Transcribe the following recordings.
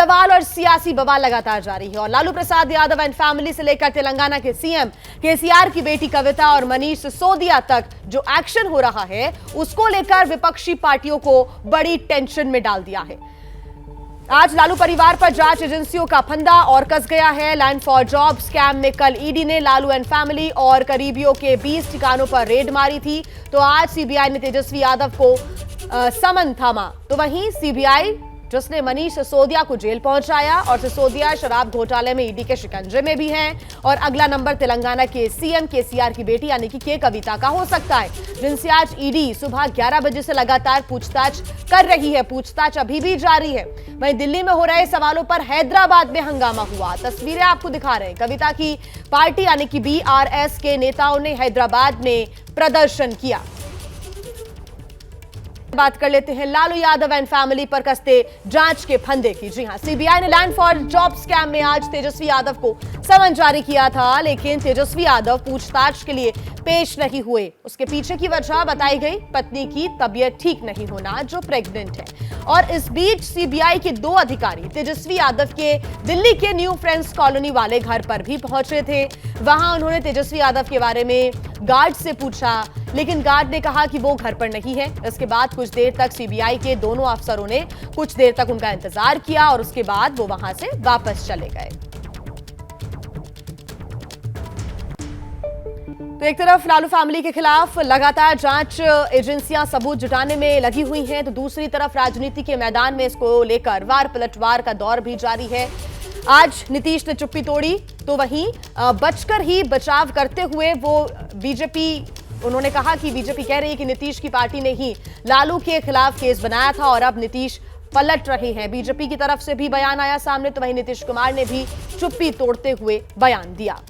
सवाल और सियासी बवाल लगातार जारी है और लालू प्रसाद यादव एंड फैमिली से लेकर तेलंगाना के सीएम केसीआर की बेटी कविता और मनीष सिसोदिया तक जो एक्शन हो रहा है उसको लेकर विपक्षी पार्टियों को बड़ी टेंशन में डाल दिया है। आज लालू परिवार पर जांच एजेंसियों का फंदा और कस गया है। लैंड फॉर जॉब स्कैम में कल ईडी ने लालू एंड फैमिली और करीबियों के 20 ठिकानों पर रेड मारी थी, तो आज सीबीआई ने तेजस्वी यादव को समन थामा। तो वहीं सीबीआई जिसने मनीष सिसोदिया को जेल पहुंचाया और सिसोदिया शराब घोटाले में ईडी के शिकंजे में भी हैं और अगला नंबर तेलंगाना के सीएम केसीआर की बेटी यानी कि के कविता का हो सकता है, जिनसे आज ईडी सुबह 11 बजे से लगातार पूछताछ कर रही है। पूछताछ अभी भी जारी है। वहीं दिल्ली में हो रहे सवालों पर हैदराबाद में हंगामा हुआ। तस्वीरें आपको दिखा रहे हैं। कविता की पार्टी यानी कि बीआरएस के नेताओं ने हैदराबाद में प्रदर्शन किया। बात कर लेते हैं लालू यादव एंड फैमिली पर कसते जांच के फंदे की। जी हां, सीबीआई ने लैंड फॉर जॉब स्कैम में आज तेजस्वी यादव को समन जारी किया था, लेकिन तेजस्वी यादव पूछताछ के लिए पेश नहीं हुए। उसके पीछे की वजह बताई गई पत्नी की तबीयत ठीक नहीं होना, जो प्रेग्नेंट है। और इस बीच सीबीआई के 2 अधिकारी तेजस्वी यादव के दिल्ली के न्यू फ्रेंड्स कॉलोनी वाले घर पर भी पहुंचे थे। वहां उन्होंने तेजस्वी यादव के बारे में गार्ड से पूछा, लेकिन गार्ड ने कहा कि वो घर पर नहीं है। इसके बाद कुछ देर तक सीबीआई के दोनों अफसरों ने कुछ देर तक उनका इंतजार किया और उसके बाद वो वहां से वापस चले गए। तो एक तरफ लालू फैमिली के खिलाफ लगातार जांच एजेंसियां सबूत जुटाने में लगी हुई हैं, तो दूसरी तरफ राजनीति के मैदान में इसको लेकर वार पलटवार का दौर भी जारी है। आज नीतीश ने चुप्पी तोड़ी, तो वहीं बचकर ही बचाव करते हुए वो बीजेपी, उन्होंने कहा कि बीजेपी कह रही है कि नीतीश की पार्टी ने ही लालू के खिलाफ केस बनाया था और अब नीतीश पलट रहे हैं। बीजेपी की तरफ से भी बयान आया सामने, तो वहीं नीतीश कुमार ने भी चुप्पी तोड़ते हुए बयान दिया।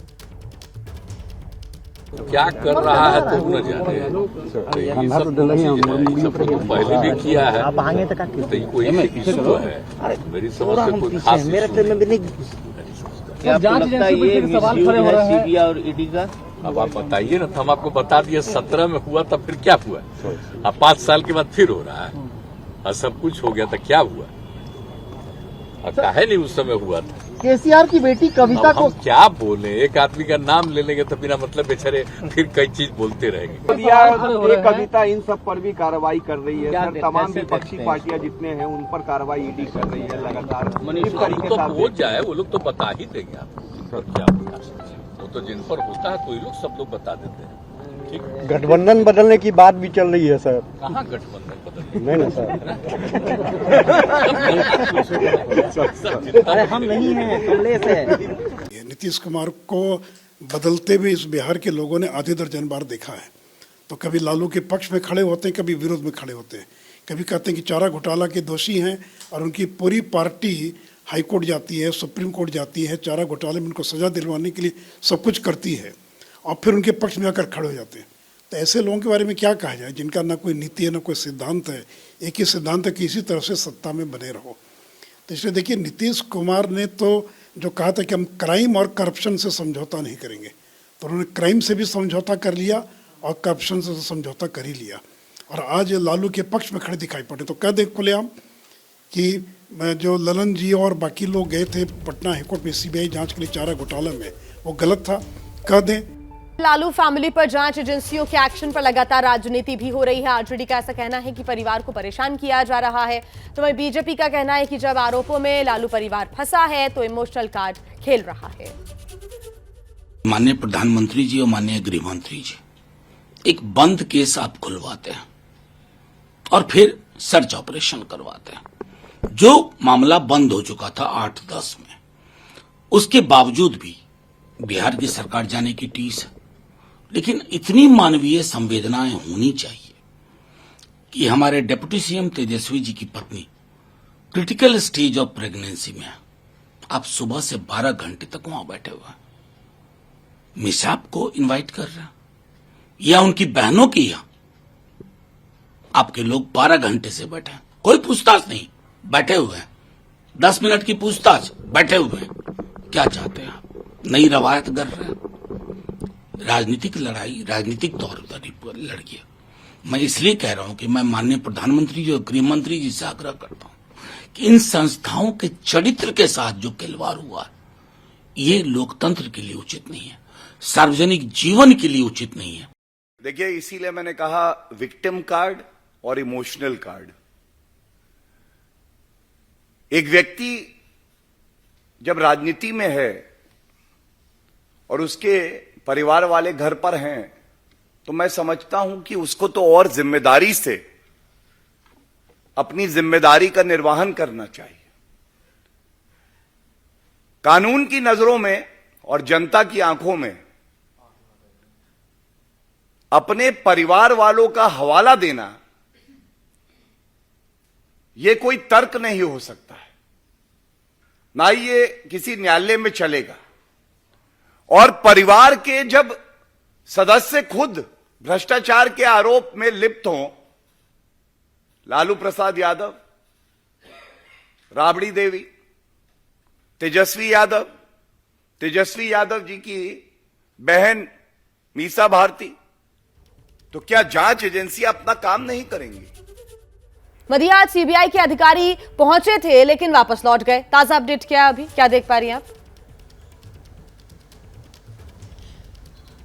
क्या कर रहा है तो न जाने, ये सब तो पहले भी किया है, तो कोई इशू है मेरी समझ से कोई खास क्या आपको लगता है ये मिसयूज है सीबीआई और ईडी का? अब आप बताइए ना, तो हम आपको बता दिए 17 में हुआ था, फिर क्या हुआ? अब 5 साल के बाद फिर हो रहा है और सब कुछ हो गया था, क्या हुआ? काहे नहीं उस समय हुआ था? केसीआर की बेटी कविता को क्या बोले, एक आदमी का नाम ले लेंगे तो बिना मतलब बेचारे फिर कई चीज बोलते रहेंगे। ये कविता इन सब पर भी कार्रवाई कर रही है सर, तमाम विपक्षी पार्टियां जितने हैं उन पर कार्रवाई ईडी कर रही है लगातार। तो हो जाए, वो लोग तो बता ही देंगे आपको क्या बता सकते हैं। वो तो जिन पर होता है कोई लोग सब लोग बता देते हैं। ठीक, गठबंधन बदलने की बात भी चल रही है सर। कहाँ गठबंधन बदल? नहीं ना सर। अरे हम नहीं हैं, कमलेश है। नीतीश कुमार को बदलते हुए इस बिहार के लोगों ने आधे दर्जन बार देखा है। तो कभी लालू के पक्ष में खड़े होते हैं, कभी विरोध में खड़े होते हैं। कभी कहते हैं कि चारा घोटाला के दोषी हैं और उनकी पूरी पार्टी हाईकोर्ट जाती है, सुप्रीम कोर्ट जाती है, चारा घोटाले में उनको सजा दिलवाने के लिए सब कुछ करती है, और फिर उनके पक्ष में आकर खड़े हो जाते हैं। तो ऐसे लोगों के बारे में क्या कहा जाए, जिनका ना कोई नीति है ना कोई सिद्धांत है। एक ही सिद्धांत है कि इसी तरह से सत्ता में बने रहो। तो इसलिए देखिए, नीतीश कुमार ने तो जो कहा था कि हम क्राइम और करप्शन से समझौता नहीं करेंगे, तो उन्होंने क्राइम से भी समझौता कर लिया और करप्शन से समझौता कर ही लिया। और आज लालू के पक्ष में खड़े दिखाई पड़े। तो कह दें खुलेआम कि जो ललन जी और बाकी लोग गए थे पटना हाईकोर्ट में सीबीआई जांच के लिए चारा घोटाला में, वो गलत था। कह दें लालू फैमिली पर जांच एजेंसियों के एक्शन पर लगातार राजनीति भी हो रही है। आरजेडी का ऐसा कहना है कि परिवार को परेशान किया जा रहा है, तो वहीं बीजेपी का कहना है कि जब आरोपों में लालू परिवार फंसा है तो इमोशनल कार्ड खेल रहा है। माननीय प्रधानमंत्री जी और माननीय गृह मंत्री जी एक बंद केस आप खुलवाते हैं और फिर सर्च ऑपरेशन करवाते हैं। जो मामला बंद हो चुका था 8-10 में, उसके बावजूद भी बिहार की सरकार जाने की टीस है। लेकिन इतनी मानवीय संवेदनाएं होनी चाहिए कि हमारे डिप्टी सीएम तेजस्वी जी की पत्नी क्रिटिकल स्टेज ऑफ प्रेगनेंसी में है। आप सुबह से 12 घंटे तक वहां बैठे हुए हैं, मिसाब को इनवाइट कर रहे हैं या उनकी बहनों की यहाँ आपके लोग 12 घंटे से बैठे हैं, कोई पूछताछ नहीं, बैठे हुए हैं। 10 मिनट की पूछताछ, बैठे हुए हैं। क्या चाहते हैं आप? नई रवायत कर रहे हैं। राजनीतिक लड़ाई राजनीतिक तौर पर लड़िए। मैं इसलिए कह रहा हूं कि मैं माननीय प्रधानमंत्री जी और गृह मंत्री जी से आग्रह करता हूं कि इन संस्थाओं के चरित्र के साथ जो खिलवाड़ हुआ, ये लोकतंत्र के लिए उचित नहीं है, सार्वजनिक जीवन के लिए उचित नहीं है। देखिए, इसीलिए मैंने कहा विक्टिम कार्ड और इमोशनल कार्ड। एक व्यक्ति जब राजनीति में है और उसके परिवार वाले घर पर हैं, तो मैं समझता हूं कि उसको तो और जिम्मेदारी से अपनी जिम्मेदारी का निर्वहन करना चाहिए। कानून की नजरों में और जनता की आंखों में अपने परिवार वालों का हवाला देना, यह कोई तर्क नहीं हो सकता है, ना ही ये किसी न्यायालय में चलेगा। और परिवार के जब सदस्य खुद भ्रष्टाचार के आरोप में लिप्त हों, लालू प्रसाद यादव, राबड़ी देवी, तेजस्वी यादव जी की बहन मीसा भारती, तो क्या जांच एजेंसियां अपना काम नहीं करेंगी? मदिया, आज सीबीआई के अधिकारी पहुंचे थे लेकिन वापस लौट गए। ताजा अपडेट क्या है, अभी क्या देख पा रही हैं आप?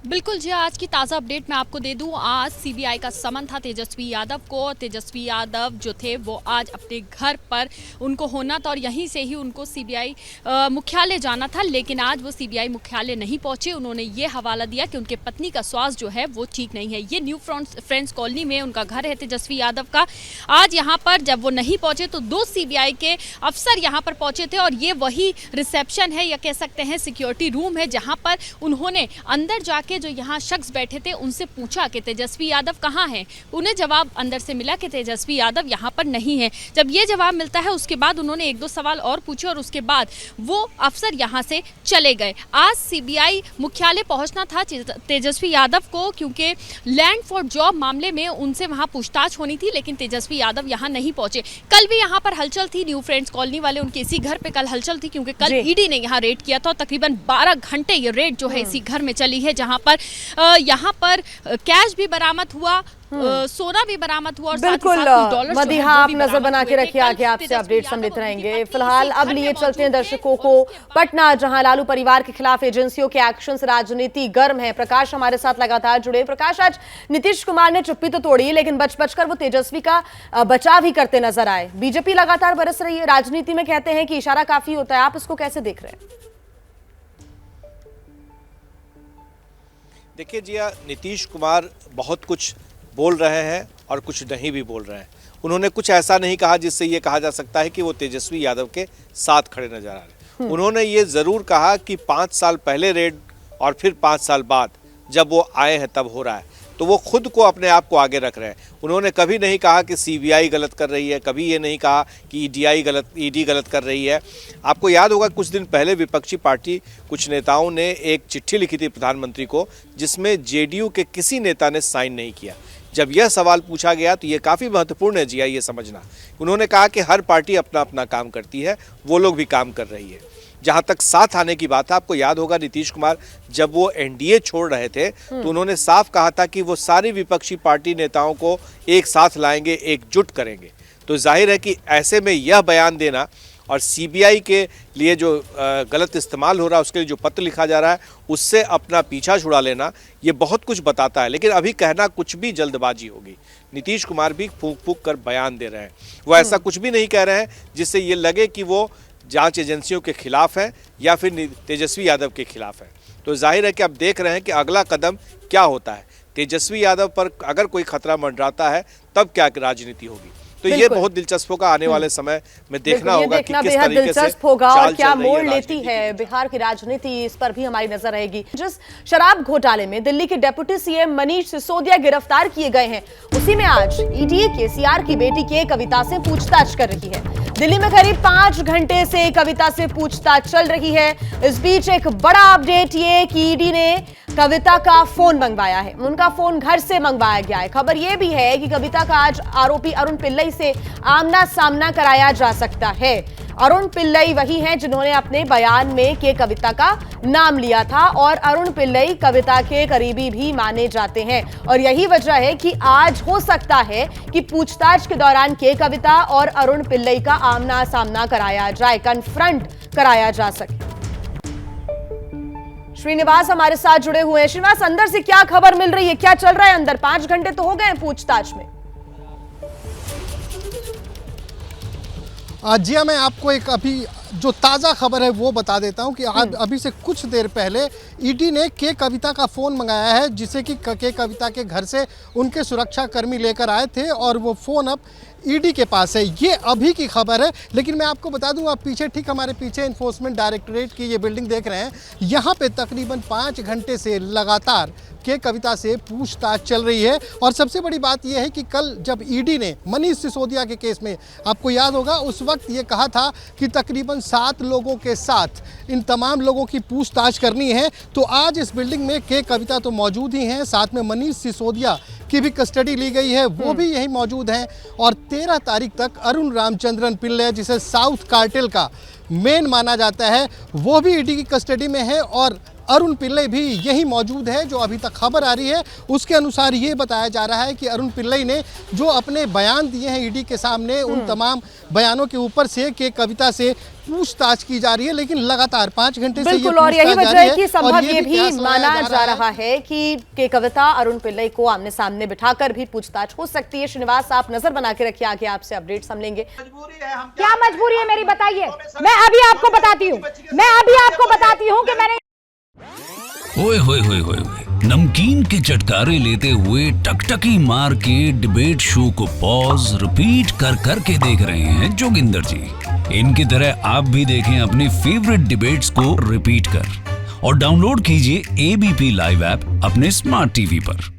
बिल्कुल जी, आज की ताज़ा अपडेट मैं आपको दे दूं। आज सीबीआई का समन था तेजस्वी यादव को। तेजस्वी यादव जो थे वो आज अपने घर पर उनको होना था और यहीं से ही उनको सीबीआई मुख्यालय जाना था, लेकिन आज वो सीबीआई मुख्यालय नहीं पहुंचे। उन्होंने ये हवाला दिया कि उनके पत्नी का स्वास्थ्य जो है वो ठीक नहीं है। ये न्यू फ्रेंड्स कॉलोनी में उनका घर है तेजस्वी यादव का। आज यहाँ पर जब वो नहीं पहुंचे तो 2 सीबीआई के अफसर यहाँ पर पहुंचे थे और ये वही रिसेप्शन है या कह सकते हैं सिक्योरिटी रूम है, जहाँ पर उन्होंने अंदर जाके जो यहाँ शख्स बैठे थे उनसे पूछा कि तेजस्वी यादव कहाँ हैं। उन्हें जवाब अंदर से मिला कि तेजस्वी यादव यहाँ पर नहीं है। जब ये जवाब मिलता है उसके बाद उन्होंने 1-2 सवाल और पूछे और उसके बाद वो अफसर यहाँ से चले गए। आज सीबीआई मुख्यालय पहुंचना था तेजस्वी यादव को, क्योंकि लैंड फॉर जॉब मामले में उनसे वहाँ पूछताछ होनी थी, लेकिन तेजस्वी यादव यहाँ नहीं पहुंचे। कल भी यहाँ पर हलचल थी, न्यू फ्रेंड्स कॉलोनी वाले उनके इसी घर पे कल हलचल थी, क्योंकि कल ईडी ने यहाँ रेड किया था और तकरीबन 12 घंटे ये रेड जो है इसी घर में चली है, जहाँ पर कैश भी बरामद हुआ, सोना भी बरामद हुआ और बिल्कुल $डॉलर मदीहा, आप नजर बना के रखिए, आगे आपसे अपडेट हम लेते रहेंगे। फिलहाल अब लिए चलते हैं दर्शकों को पटना, जहां लालू परिवार के खिलाफ एजेंसियों के एक्शन से राजनीति गर्म है। प्रकाश हमारे साथ लगातार जुड़े। प्रकाश, आज नीतीश कुमार ने चुप्पी तो तोड़ी, लेकिन बच बचकर वो तेजस्वी का बचाव ही करते नजर आए। बीजेपी लगातार बरस रही है। राजनीति में कहते हैं कि इशारा काफी होता है, आप इसको कैसे देख रहे हैं? देखिए जी, नीतीश कुमार बहुत कुछ बोल रहे हैं और कुछ नहीं भी बोल रहे हैं। उन्होंने कुछ ऐसा नहीं कहा जिससे ये कहा जा सकता है कि वो तेजस्वी यादव के साथ खड़े नजर आ रहे हैं। उन्होंने ये ज़रूर कहा कि 5 साल पहले रेड और फिर 5 साल बाद जब वो आए हैं तब हो रहा है, तो वो खुद को अपने आप को आगे रख रहे हैं। उन्होंने कभी नहीं कहा कि सीबीआई गलत कर रही है, कभी ये नहीं कहा कि ईडी गलत कर रही है। आपको याद होगा कुछ दिन पहले विपक्षी पार्टी कुछ नेताओं ने एक चिट्ठी लिखी थी प्रधानमंत्री को, जिसमें जेडीयू के किसी नेता ने साइन नहीं किया। जब यह सवाल पूछा गया तो ये काफ़ी महत्वपूर्ण है जिया ये समझना। उन्होंने कहा कि हर पार्टी अपना अपना काम करती है, वो लोग भी काम कर रही है। जहाँ तक साथ आने की बात है, आपको याद होगा नीतीश कुमार जब वो एनडीए छोड़ रहे थे तो उन्होंने साफ कहा था कि वो सारी विपक्षी पार्टी नेताओं को एक साथ लाएंगे, एकजुट करेंगे। तो जाहिर है कि ऐसे में यह बयान देना और सीबीआई के लिए जो गलत इस्तेमाल हो रहा है, उसके लिए जो पत्र लिखा जा रहा है, उससे अपना पीछा छुड़ा लेना, ये बहुत कुछ बताता है। लेकिन अभी कहना कुछ भी जल्दबाजी होगी। नीतीश कुमार भी फूंक फूंक कर बयान दे रहे हैं। वो ऐसा कुछ भी नहीं कह रहे हैं जिससे ये लगे कि वो जांच एजेंसियों के खिलाफ है या फिर तेजस्वी यादव के खिलाफ है। तो जाहिर है कि अब देख रहे हैं कि अगला कदम क्या होता है। तेजस्वी यादव पर अगर कोई खतरा मंडराता है तब क्या राजनीति होगी। तो ये बहुत दिलचस्प होगा, आने वाले समय में देखना होगा कि किस तरीके से दिलचस्प होगा और क्या मोड़ लेती है बिहार की राजनीति, इस पर भी हमारी नजर रहेगी। जिस शराब घोटाले में दिल्ली के डिप्टी सीएम मनीष सिसोदिया गिरफ्तार किए गए हैं, उसी में आज ईडी केसीआर की बेटी के कविता से पूछताछ कर रही है। दिल्ली में करीब 5 घंटे से कविता से पूछताछ चल रही है। इस बीच एक बड़ा अपडेट ये कि ईडी ने कविता का फोन मंगवाया है। उनका फोन घर से मंगवाया गया है। खबर यह भी है कि कविता का आज आरोपी अरुण पिल्लई से आमना सामना कराया जा सकता है। अरुण पिल्लई वही हैं जिन्होंने अपने बयान में के कविता का नाम लिया था और अरुण पिल्लई कविता के करीबी भी माने जाते हैं और यही वजह है कि आज हो सकता है कि पूछताछ के दौरान के कविता और अरुण पिल्लई का आमना सामना कराया जाए, कन्फ्रंट कराया जा सके। श्रीनिवास हमारे साथ जुड़े हुए हैं। श्रीनिवास, अंदर से क्या खबर मिल रही है, क्या चल रहा है अंदर? 5 घंटे तो हो गए हैं पूछताछ में। जी हाँ, मैं आपको एक अभी जो ताज़ा खबर है वो बता देता हूँ कि अभी से कुछ देर पहले ईडी ने के कविता का फ़ोन मंगाया है, जिसे कि के कविता के घर से उनके सुरक्षा कर्मी लेकर आए थे और वो फ़ोन अब ईडी के पास है। ये अभी की खबर है, लेकिन मैं आपको बता दूं, आप पीछे ठीक हमारे पीछे इन्फोर्समेंट डायरेक्टरेट की ये बिल्डिंग देख रहे हैं। यहाँ पे तकरीबन 5 घंटे से लगातार के कविता से पूछताछ चल रही है और सबसे बड़ी बात यह है कि कल जब ईडी ने मनीष सिसोदिया के केस में, आपको याद होगा, उस वक्त ये कहा था कि तकरीबन 7 लोगों के साथ इन तमाम लोगों की पूछताछ करनी है। तो आज इस बिल्डिंग में के कविता तो मौजूद ही हैं, साथ में मनीष सिसोदिया की भी कस्टडी ली गई है, वो भी यही मौजूद हैं और 13 तारीख तक अरुण रामचंद्रन पिल्लई, जिसे साउथ कार्टेल का मेन माना जाता है, वो भी ईडी की कस्टडी में है और अरुण पिल्लई भी यही मौजूद है। जो अभी तक खबर आ रही है उसके अनुसार ये बताया जा रहा है कि अरुण पिल्लई ने जो अपने बयान दिए हैं ईडी के सामने, उन तमाम बयानों के ऊपर से के कविता से पूछताछ की जा रही है, लेकिन लगातार 5 घंटे से बिल्कुल, और यही वजह है कि संभव ये भी माना जा रहा है कि के कविता अरुण पिल्लई को आमने सामने बिठाकर भी पूछताछ हो सकती है। श्रीनिवास, आप नजर बना के रखिए, आगे आपसे अपडेट्स हम लेंगे। क्या मजबूरी है मेरी, बताइए। मैं अभी आपको बताती हूँ कि मैंने ओए होए होए होए नमकीन के चटकारे लेते हुए टकटकी मार के डिबेट शो को पॉज रिपीट कर करके देख रहे हैं जोगिंदर जी। इनकी तरह आप भी देखें अपने फेवरेट डिबेट्स को रिपीट कर और डाउनलोड कीजिए एबीपी लाइव ऐप अपने स्मार्ट टीवी पर।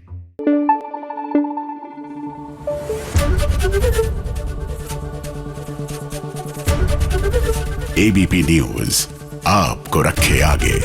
एबीपी न्यूज आपको रखे आगे।